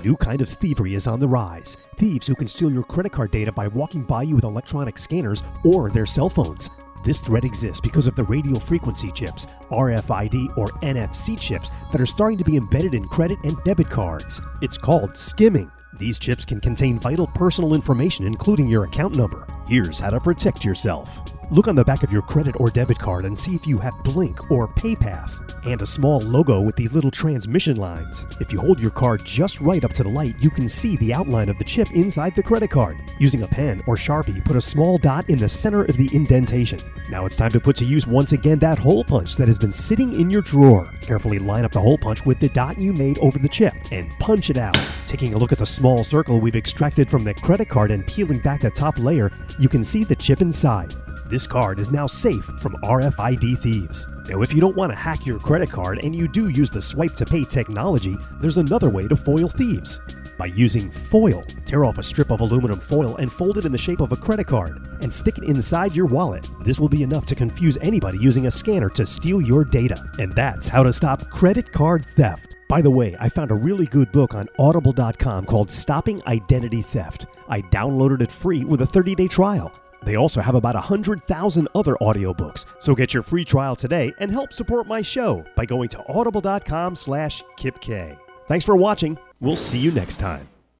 new kind of thievery is on the rise. Thieves who can steal your credit card data by walking by you with electronic scanners or their cell phones. This threat exists because of the radio frequency chips, RFID or NFC chips that are starting to be embedded in credit and debit cards. It's called skimming. These chips can contain vital personal information, including your account number. Here's how to protect yourself. Look on the back of your credit or debit card and see if you have Blink or PayPass and a small logo with these little transmission lines. If you hold your card just right up to the light, you can see the outline of the chip inside the credit card. Using a pen or Sharpie, put a small dot in the center of the indentation. Now it's time to put to use once again that hole punch that has been sitting in your drawer. Carefully line up the hole punch with the dot you made over the chip and punch it out. Taking a look at the small circle we've extracted from the credit card and peeling back the top layer, you can see the chip inside. This card is now safe from RFID thieves. Now, if you don't want to hack your credit card and you do use the swipe to pay technology, there's another way to foil thieves. By using foil, tear off a strip of aluminum foil and fold it in the shape of a credit card and stick it inside your wallet. This will be enough to confuse anybody using a scanner to steal your data. And that's how to stop credit card theft. By the way, I found a really good book on audible.com called Stopping Identity Theft. I downloaded it free with a 30-day trial. They also have about 100,000 other audiobooks, so get your free trial today and help support my show by going to audible.com/kipkay. Thanks for watching. We'll see you next time.